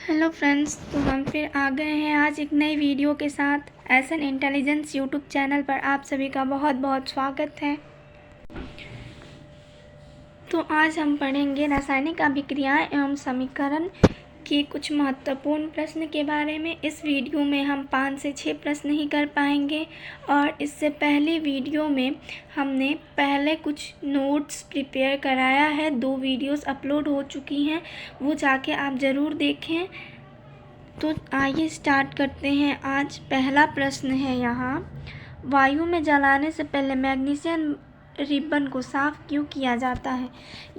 Hello friends, तो हम फिर आ गए हैं आज एक नई वीडियो के साथ। एसएन इंटेलिजेंस यूट्यूब चैनल पर आप सभी का बहुत बहुत स्वागत है। तो आज हम पढ़ेंगे रासायनिक अभिक्रियाएं एवं समीकरण के कुछ महत्वपूर्ण प्रश्न के बारे में। इस वीडियो में हम 5 से 6 प्रश्न ही कर पाएंगे और इससे पहले वीडियो में हमने पहले कुछ नोट्स प्रिपेयर कराया है। 2 वीडियोस अपलोड हो चुकी हैं, वो जाके आप ज़रूर देखें। तो आइए स्टार्ट करते हैं। आज पहला प्रश्न है यहाँ, वायु में जलाने से पहले मैग्नीशियम रिबन को साफ़ क्यों किया जाता है।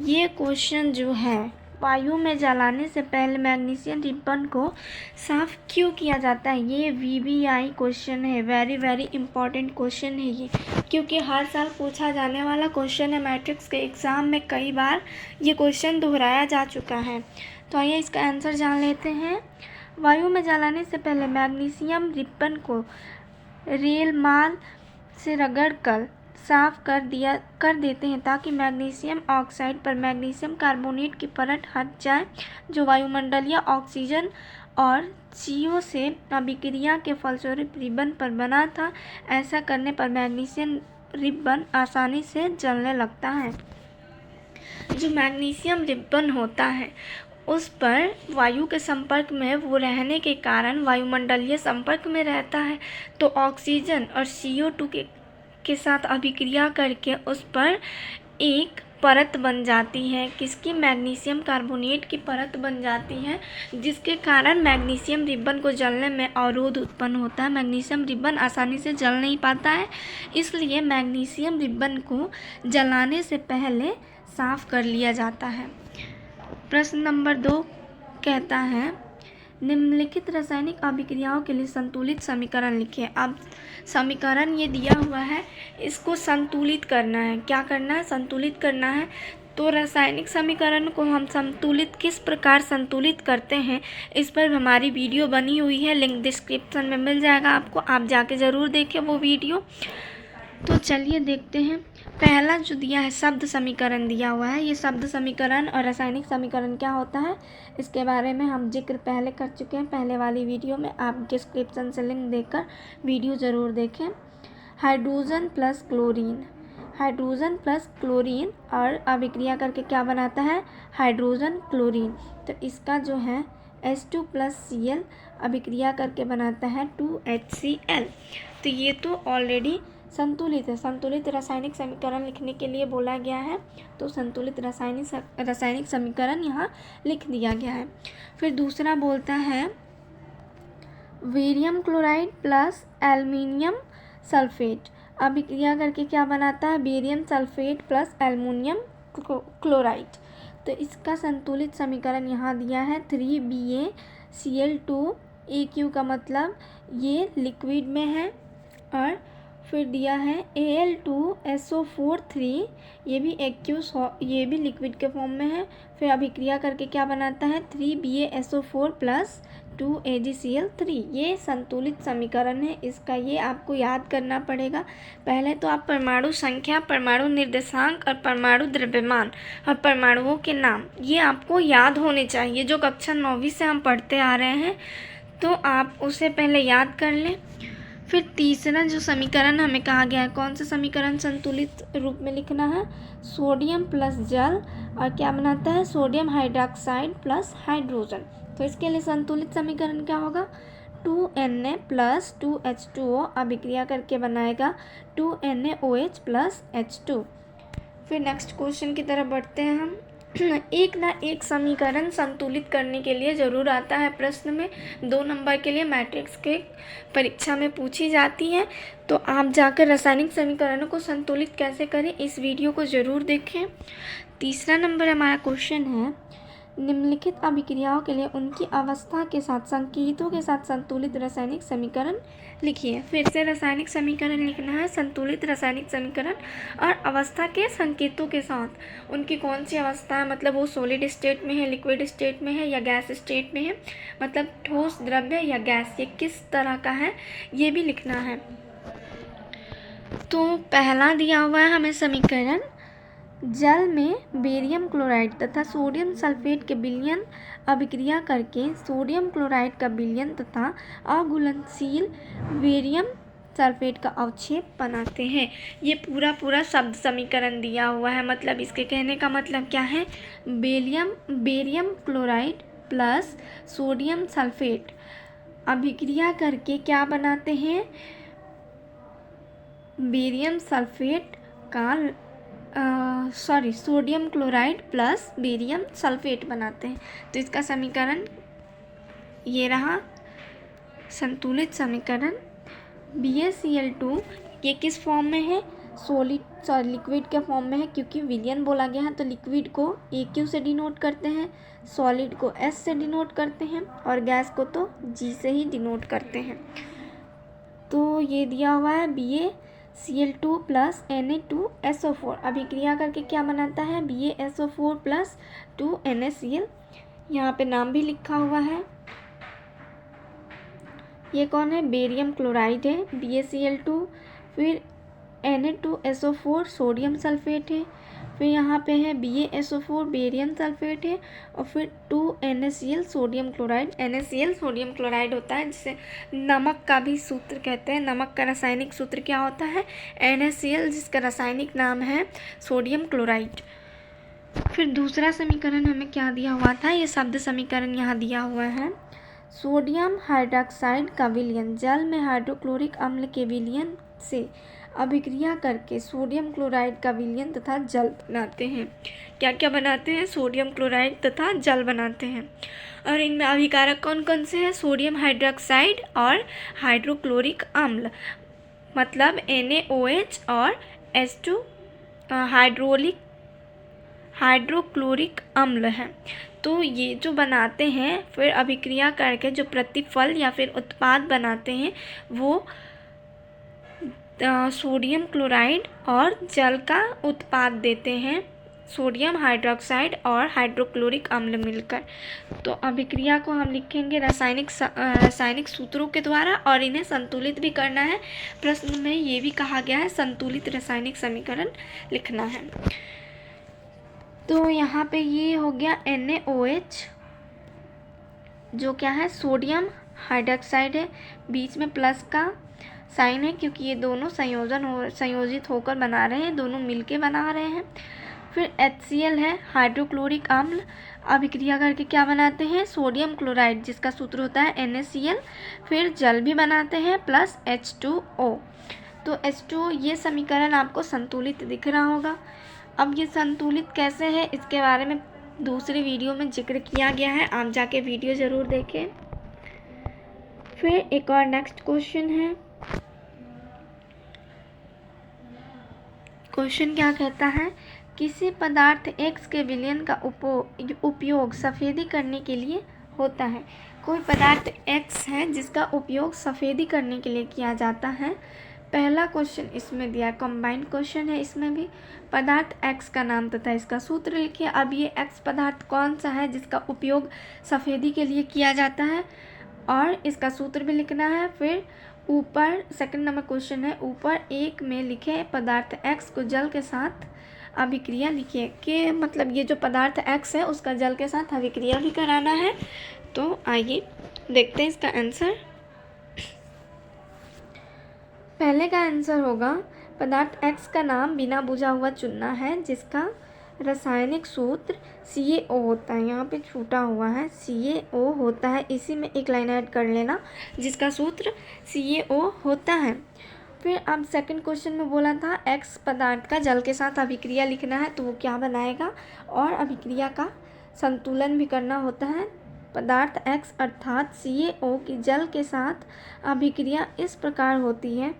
ये क्वेश्चन जो है, वायु में जलाने से पहले मैग्नीशियम रिबन को साफ़ क्यों किया जाता है, ये VBI क्वेश्चन है। वेरी वेरी इंपॉर्टेंट क्वेश्चन है ये, क्योंकि हर साल पूछा जाने वाला क्वेश्चन है। मैट्रिक्स के एग्ज़ाम में कई बार ये क्वेश्चन दोहराया जा चुका है। तो आइए इसका आंसर जान लेते हैं। वायु में जलाने से पहले मैग्नीशियम रिबन को रेलमाल से रगड़कर साफ कर देते हैं ताकि मैग्नीशियम ऑक्साइड पर मैग्नीशियम कार्बोनेट की परत हट जाए, जो वायुमंडलीय ऑक्सीजन और CO से अभिक्रिया के फलस्वरूप रिबन पर बना था। ऐसा करने पर मैग्नीशियम रिबन आसानी से जलने लगता है। जो मैग्नीशियम रिबन होता है उस पर वायु के संपर्क में वो रहने के कारण वायुमंडलीय संपर्क में रहता है, तो ऑक्सीजन और CO2 के साथ अभिक्रिया करके उस पर एक परत बन जाती है। किसकी? मैग्नीशियम कार्बोनेट की परत बन जाती है, जिसके कारण मैग्नीशियम रिबन को जलने में अवरोध उत्पन्न होता है। मैग्नीशियम रिबन आसानी से जल नहीं पाता है, इसलिए मैग्नीशियम रिबन को जलाने से पहले साफ़ कर लिया जाता है। प्रश्न नंबर 2 कहता है, निम्नलिखित रासायनिक अभिक्रियाओं के लिए संतुलित समीकरण लिखिए। अब समीकरण ये दिया हुआ है, इसको संतुलित करना है। क्या करना है? संतुलित करना है। तो रासायनिक समीकरण को हम किस प्रकार संतुलित करते हैं, इस पर हमारी वीडियो बनी हुई है। लिंक डिस्क्रिप्शन में मिल जाएगा आपको, आप जाके ज़रूर देखें वो वीडियो। तो चलिए देखते हैं। पहला जो दिया है, शब्द समीकरण दिया हुआ है। ये शब्द समीकरण और रासायनिक समीकरण क्या होता है, इसके बारे में हम जिक्र पहले कर चुके हैं पहले वाली वीडियो में। आप डिस्क्रिप्शन से लिंक देकर वीडियो ज़रूर देखें। हाइड्रोजन प्लस क्लोरीन और अभिक्रिया करके क्या बनाता है? Hydrogen chlorine. तो इसका जो है H2 + Cl अभिक्रिया करके बनाता है 2HCl। तो ये तो ऑलरेडी संतुलित है। संतुलित रासायनिक समीकरण लिखने के लिए बोला गया है, तो संतुलित रासायनिक समीकरण यहाँ लिख दिया गया है। फिर दूसरा बोलता है, barium chloride plus aluminium sulphate अभिक्रिया करके क्या बनाता है? Barium sulphate plus aluminium chloride. तो इसका संतुलित समीकरण यहाँ दिया है 3BaCl2। का मतलब ये लिक्विड में है, और फिर दिया है Al2SO4 ये भी लिक्विड के फॉर्म में है। फिर अभिक्रिया करके क्या बनाता है? 3BaSO4 + 2AgCl3। ये संतुलित समीकरण है। इसका ये आपको याद करना पड़ेगा। पहले तो आप परमाणु संख्या, परमाणु निर्देशांक और परमाणु द्रव्यमान और परमाणुओं के नाम, ये आपको याद होने चाहिए। जो कक्षा 9वीं से हम पढ़ते आ रहे हैं, तो आप उसे पहले याद कर लें। फिर तीसरा जो समीकरण हमें कहा गया है, कौन सा समीकरण संतुलित रूप में लिखना है? सोडियम प्लस जल और क्या बनाता है? Sodium hydroxide plus hydrogen. तो इसके लिए संतुलित समीकरण क्या होगा? 2Na + 2H2O अभिक्रिया करके बनाएगा 2NaOH + H2। फिर नेक्स्ट क्वेश्चन की तरफ बढ़ते हैं हम। एक ना एक समीकरण संतुलित करने के लिए ज़रूर आता है प्रश्न में। 2 नंबर के लिए मैट्रिक्स के परीक्षा में पूछी जाती है। तो आप जाकर रासायनिक समीकरणों को संतुलित कैसे करें, इस वीडियो को ज़रूर देखें। तीसरा नंबर हमारा क्वेश्चन है, निम्नलिखित अभिक्रियाओं के लिए उनकी अवस्था के साथ संकेतों के साथ संतुलित रासायनिक समीकरण लिखिए। फिर से रासायनिक समीकरण लिखना है, संतुलित रासायनिक समीकरण और अवस्था के संकेतों के साथ। उनकी कौन सी अवस्था है, मतलब वो सॉलिड स्टेट में है, लिक्विड स्टेट में है या गैस स्टेट में है, मतलब ठोस, द्रव्य या गैस, ये किस तरह का है, ये भी लिखना है। तो पहला दिया हुआ है हमें समीकरण, जल में बेरियम क्लोराइड तथा सोडियम सल्फेट के विलयन अभिक्रिया करके सोडियम क्लोराइड का विलयन तथा अघुलनशील बेरियम सल्फेट का अवक्षेप बनाते हैं। ये पूरा शब्द समीकरण दिया हुआ है। मतलब इसके कहने का मतलब क्या है, barium chloride plus sodium sulphate अभिक्रिया करके क्या बनाते हैं, बेरियम सल्फेट का sodium chloride plus barium sulphate बनाते हैं। तो इसका समीकरण ये रहा, संतुलित समीकरण। BaCl2 ये किस फॉर्म में है, लिक्विड के फॉर्म में है, क्योंकि विलयन बोला गया है तो लिक्विड को AQ से डिनोट करते हैं, सॉलिड को S से डिनोट करते हैं और गैस को तो G से ही डिनोट करते हैं। तो ये दिया हुआ है BaCl2 प्लस Na2SO4 अभिक्रिया करके क्या बनाता है, BaSO4 प्लस 2NaCl। यहाँ पे नाम भी लिखा हुआ है। ये कौन है, बेरियम क्लोराइड है, BaCl2, फिर Na2SO4 सोडियम सल्फेट है, फिर यहाँ पे है BaSO4 बेरियम सल्फेट है और फिर 2NaCl sodium chloride. NaCl sodium chloride होता है जिसे नमक का भी सूत्र कहते हैं। नमक का रासायनिक सूत्र क्या होता है, NaCl, जिसका रासायनिक नाम है सोडियम क्लोराइड। फिर दूसरा समीकरण हमें क्या दिया हुआ था, ये शब्द समीकरण यहाँ दिया हुआ है। सोडियम हाइड्रॉक्साइड का विलयन जल में हाइड्रोक्लोरिक अम्ल के विलयन से अभिक्रिया करके सोडियम क्लोराइड का विलयन तथा जल बनाते हैं। क्या क्या बनाते हैं, सोडियम क्लोराइड तथा जल बनाते हैं। और इनमें अभिकारक कौन कौन से हैं, सोडियम हाइड्रॉक्साइड और हाइड्रोक्लोरिक अम्ल, मतलब NaOH और H2 हाइड्रोक्लोरिक अम्ल है। तो ये जो बनाते हैं, फिर अभिक्रिया करके जो प्रतिफल या फिर उत्पाद बनाते हैं वो सोडियम क्लोराइड और जल का उत्पाद देते हैं, सोडियम हाइड्रॉक्साइड और हाइड्रोक्लोरिक अम्ल मिलकर। तो अभिक्रिया को हम लिखेंगे रासायनिक सूत्रों के द्वारा और इन्हें संतुलित भी करना है। प्रश्न में ये भी कहा गया है संतुलित रासायनिक समीकरण लिखना है। तो यहाँ पे ये हो गया NaOH, जो क्या है, सोडियम हाइड्रॉक्साइड है, बीच में प्लस का साइन है क्योंकि ये दोनों संयोजित होकर बना रहे हैं, दोनों मिलके बना रहे हैं। फिर HCl है, हाइड्रोक्लोरिक अम्ल, अभिक्रिया करके क्या बनाते हैं, सोडियम क्लोराइड, जिसका सूत्र होता है NaCl, फिर जल भी बनाते हैं प्लस H2O। तो H2O ये समीकरण आपको संतुलित दिख रहा होगा। अब ये संतुलित कैसे है इसके बारे में दूसरी वीडियो में जिक्र किया गया है, आप जाके वीडियो ज़रूर देखें। फिर एक और नेक्स्ट क्वेश्चन है। क्वेश्चन क्या कहता है, किसी पदार्थ X के विलयन का उपयोग सफ़ेदी करने के लिए होता है। कोई पदार्थ X है जिसका उपयोग सफ़ेदी करने के लिए किया जाता है। पहला क्वेश्चन इसमें दिया, कंबाइंड क्वेश्चन है, इसमें भी पदार्थ X का नाम तथा इसका सूत्र लिखिए। अब ये X पदार्थ कौन सा है जिसका उपयोग सफ़ेदी के लिए किया जाता है और इसका सूत्र भी लिखना है। फिर ऊपर सेकंड नंबर क्वेश्चन है, ऊपर एक में लिखे पदार्थ X को जल के साथ अभिक्रिया लिखिए, कि मतलब ये जो पदार्थ X है उसका जल के साथ अभिक्रिया भी कराना है। तो आइए देखते हैं इसका आंसर। पहले का आंसर होगा, पदार्थ X का नाम बिना बुझा हुआ चुनना है जिसका रासायनिक सूत्र CaO होता है। यहाँ पे छूटा हुआ है, CaO होता है, इसी में एक लाइन ऐड कर लेना जिसका सूत्र CaO होता है। फिर अब सेकंड क्वेश्चन में बोला था X पदार्थ का जल के साथ अभिक्रिया लिखना है, तो वो क्या बनाएगा और अभिक्रिया का संतुलन भी करना होता है। पदार्थ X अर्थात CaO की जल के साथ अभिक्रिया इस प्रकार होती है,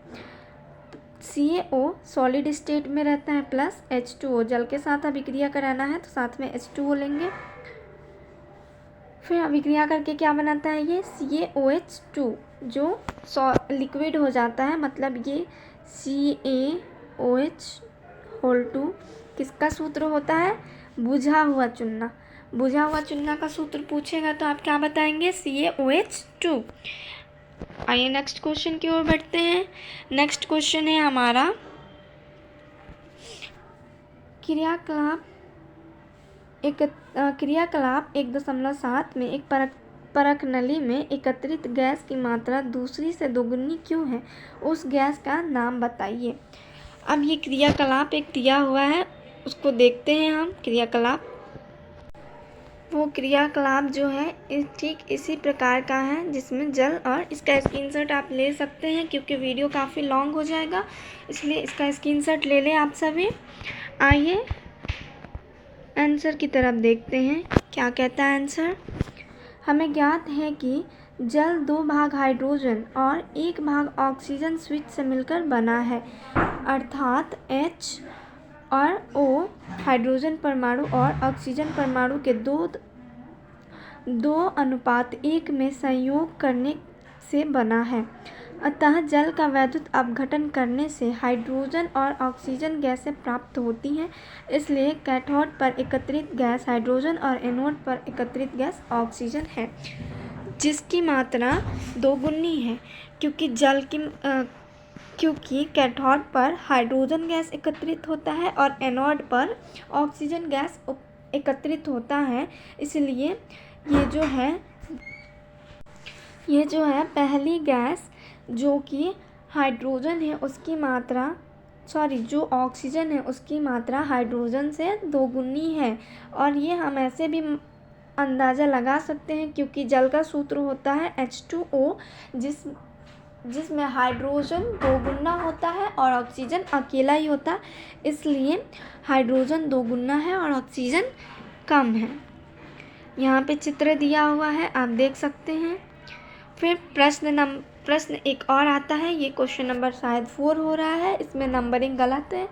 CaO सॉलिड स्टेट में रहता है प्लस H2O, जल के साथ अभिक्रिया कराना है तो साथ में H2O लेंगे। फिर अभिक्रिया करके क्या बनाता है, ये CaOH2 जो लिक्विड हो जाता है, मतलब ये CaOH2 किसका सूत्र होता है, बुझा हुआ चुनना। बुझा हुआ चुनना का सूत्र पूछेगा तो आप क्या बताएंगे, CaOH2। आइए नेक्स्ट क्वेश्चन की ओर बढ़ते हैं। नेक्स्ट क्वेश्चन है हमारा क्रियाकलाप 1.7 में एक परख नली में एकत्रित गैस की मात्रा दूसरी से दोगुनी क्यों है? उस गैस का नाम बताइए। अब ये क्रियाकलाप एक दिया हुआ है, उसको देखते हैं हम। क्रियाकलाप, वो क्रियाकलाप जो है ठीक इसी प्रकार का है जिसमें जल, और इसका स्क्रीनशॉट आप ले सकते हैं क्योंकि वीडियो काफ़ी लॉन्ग हो जाएगा, इसलिए इसका स्क्रीनशॉट ले लें आप सभी। आइए आंसर की तरफ देखते हैं, क्या कहता है आंसर। हमें ज्ञात है कि जल 2 भाग हाइड्रोजन और 1 भाग ऑक्सीजन स्विच से मिलकर बना है, अर्थात H और O हाइड्रोजन परमाणु और ऑक्सीजन परमाणु के 2:1 में संयोग करने से बना है। अतः जल का वैद्युत अपघटन करने से हाइड्रोजन और ऑक्सीजन गैसें प्राप्त होती हैं। इसलिए कैथोड पर एकत्रित गैस हाइड्रोजन और एनोड पर एकत्रित गैस ऑक्सीजन है, जिसकी मात्रा दोगुनी है। क्योंकि कैथोड पर हाइड्रोजन गैस एकत्रित होता है और एनोड पर ऑक्सीजन गैस एकत्रित होता है, इसलिए ये जो है पहली गैस जो कि हाइड्रोजन है उसकी मात्रा जो ऑक्सीजन है उसकी मात्रा हाइड्रोजन से दोगुनी है। और ये हम ऐसे भी अंदाज़ा लगा सकते हैं क्योंकि जल का सूत्र होता है H2O, जिसमें हाइड्रोजन दोगुना होता है और ऑक्सीजन अकेला ही होता है, इसलिए हाइड्रोजन दोगुना है और ऑक्सीजन कम है। यहाँ पे चित्र दिया हुआ है, आप देख सकते हैं। फिर प्रश्न एक और आता है, ये क्वेश्चन नंबर शायद 4 हो रहा है, इसमें नंबरिंग गलत है।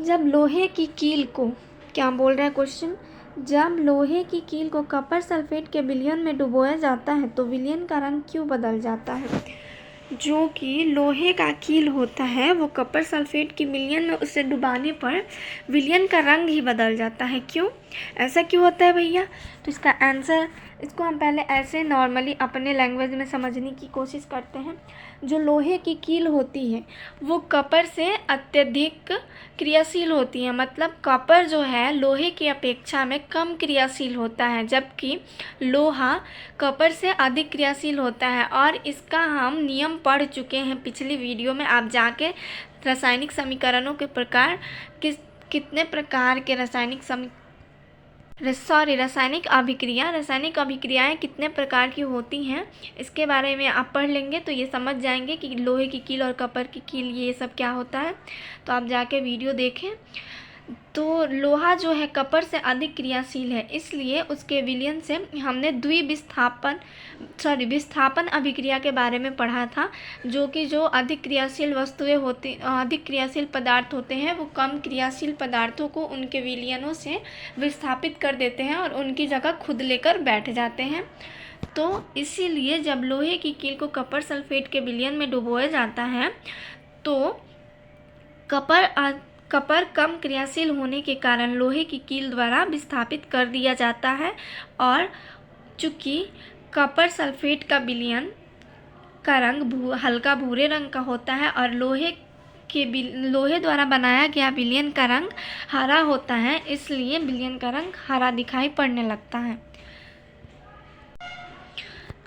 जब लोहे की कील को, क्या बोल रहा है क्वेश्चन, जब लोहे की कील को कॉपर सल्फेट के विलयन में डुबोया जाता है तो विलयन का रंग क्यों बदल जाता है? जो कि लोहे का कील होता है वो कॉपर सल्फेट की विलयन में उसे डुबाने पर विलयन का रंग ही बदल जाता है। क्यों, ऐसा क्यों होता है भैया? तो इसका आंसर, इसको हम पहले ऐसे नॉर्मली अपने लैंग्वेज में समझने की कोशिश करते हैं। जो लोहे की कील होती है वो कॉपर से अत्यधिक क्रियाशील होती है, मतलब कॉपर जो है लोहे की अपेक्षा में कम क्रियाशील होता है, जबकि लोहा कॉपर से अधिक क्रियाशील होता है। और इसका हम नियम पढ़ चुके हैं पिछली वीडियो में, आप जाके रासायनिक समीकरणों के प्रकार कितने प्रकार के रासायनिक अभिक्रियाएं कितने प्रकार की होती हैं, इसके बारे में आप पढ़ लेंगे तो ये समझ जाएंगे कि लोहे की कील और कॉपर की कील ये सब क्या होता है। तो आप जाके वीडियो देखें। तो लोहा जो है कॉपर से अधिक क्रियाशील है, इसलिए उसके विलयन से हमने विस्थापन अभिक्रिया के बारे में पढ़ा था, जो कि जो अधिक क्रियाशील पदार्थ होते हैं वो कम क्रियाशील पदार्थों को उनके विलयनों से विस्थापित कर देते हैं और उनकी जगह खुद लेकर बैठ जाते हैं। तो इसीलिए जब लोहे की कील को कॉपर सल्फेट के विलयन में डुबोया जाता है तो कॉपर कम क्रियाशील होने के कारण लोहे की कील द्वारा विस्थापित कर दिया जाता है। और चूँकि कॉपर सल्फेट का विलयन का रंग हल्का भूरे रंग का होता है और लोहे द्वारा बनाया गया विलयन का रंग हरा होता है, इसलिए विलयन का रंग हरा दिखाई पड़ने लगता है।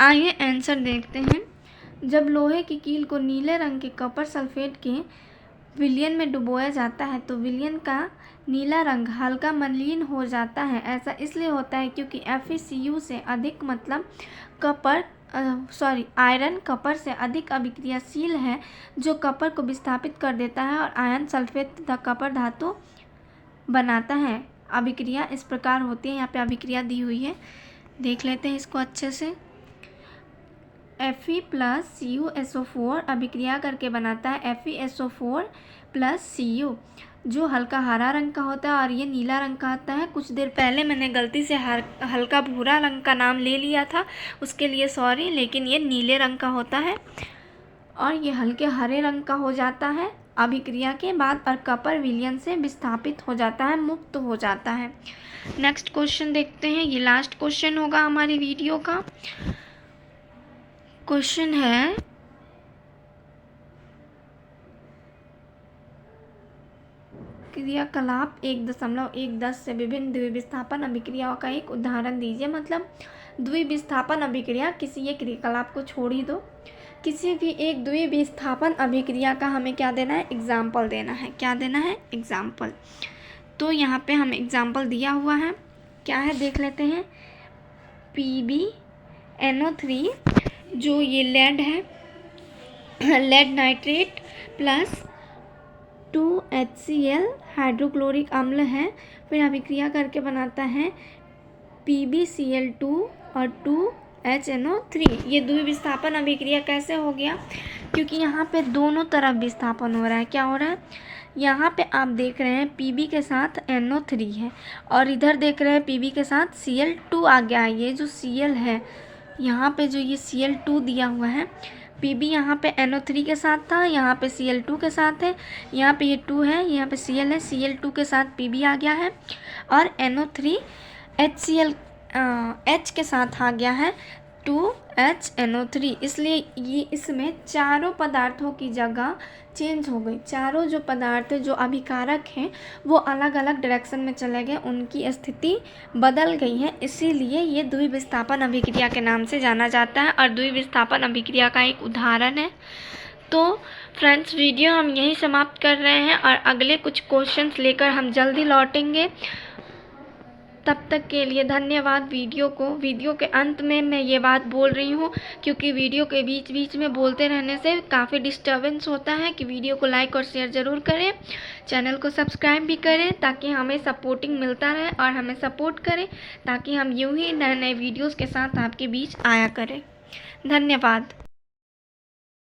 आइए आंसर देखते हैं। जब लोहे की कील को नीले रंग के कॉपर सल्फेट के विलयन में डुबोया जाता है तो विलयन का नीला रंग हल्का मलिन हो जाता है। ऐसा इसलिए होता है क्योंकि FeCu से अधिक, मतलब आयरन कॉपर से अधिक अभिक्रियाशील है, जो कॉपर को विस्थापित कर देता है और आयन सल्फेट तथा कॉपर धातु बनाता है। अभिक्रिया इस प्रकार होती है, यहाँ पे अभिक्रिया दी हुई है, देख लेते हैं इसको अच्छे से। Fe + CuSO4 अभिक्रिया करके बनाता है FeSO4 + Cu, जो हल्का हरा रंग का होता है और ये नीला रंग का आता है। कुछ देर पहले मैंने गलती से हल्का भूरा रंग का नाम ले लिया था, उसके लिए सॉरी, लेकिन ये नीले रंग का होता है और ये हल्के हरे रंग का हो जाता है अभिक्रिया के बाद और कॉपर विलयन से विस्थापित हो जाता है, मुक्त हो जाता है। नेक्स्ट क्वेश्चन देखते हैं, ये लास्ट क्वेश्चन होगा हमारी वीडियो का। क्वेश्चन है, क्रियाकलाप 1.10 से विभिन्न द्विविस्थापन अभिक्रियाओं का एक उदाहरण दीजिए। मतलब द्विविस्थापन अभिक्रिया, किसी एक क्रियाकलाप को छोड़ ही दो, किसी भी एक द्विविस्थापन अभिक्रिया का हमें क्या देना है, एग्जाम्पल देना है। क्या देना है, एग्जाम्पल। तो यहाँ पे हमें एग्जाम्पल दिया हुआ है, क्या है देख लेते हैं। PbNO3 जो ये लेड है, lead nitrate plus 2HCl hydrochloric अम्ल है, फिर अभिक्रिया करके बनाता है PbCl2 और 2HNO3। ये द्विविस्थापन अभिक्रिया कैसे हो गया, क्योंकि यहाँ पे दोनों तरफ विस्थापन हो रहा है। क्या हो रहा है, यहाँ पे आप देख रहे हैं Pb के साथ NO3 है और इधर देख रहे हैं Pb के साथ Cl2 आ गया है। ये जो Cl है, यहाँ पे जो ये Cl2 दिया हुआ है, Pb यहाँ पे NO3 के साथ था, यहाँ पे Cl2 के साथ है, यहाँ पे ये 2 है, यहाँ पे Cl है, Cl2 के साथ Pb आ गया है और NO3 HCl H के साथ आ गया है 2HNO3। इसलिए ये इसमें चारों पदार्थों की जगह चेंज हो गई। चारों जो पदार्थ जो अभिकारक हैं वो अलग अलग डायरेक्शन में चले गए, उनकी स्थिति बदल गई है। इसीलिए ये द्विविस्थापन अभिक्रिया के नाम से जाना जाता है और द्विविस्थापन अभिक्रिया का एक उदाहरण है। तो फ्रेंड्स, वीडियो हम यहीं समाप्त कर रहे हैं और अगले कुछ क्वेश्चंस लेकर हम जल्दी लौटेंगे। तब तक के लिए धन्यवाद। वीडियो के अंत में मैं ये बात बोल रही हूँ क्योंकि वीडियो के बीच बीच में बोलते रहने से काफ़ी डिस्टर्बेंस होता है कि वीडियो को लाइक और शेयर ज़रूर करें, चैनल को सब्सक्राइब भी करें ताकि हमें सपोर्टिंग मिलता रहे और हमें सपोर्ट करें ताकि हम यूँ ही नए नए वीडियोज़ के साथ आपके बीच आया करें। धन्यवाद।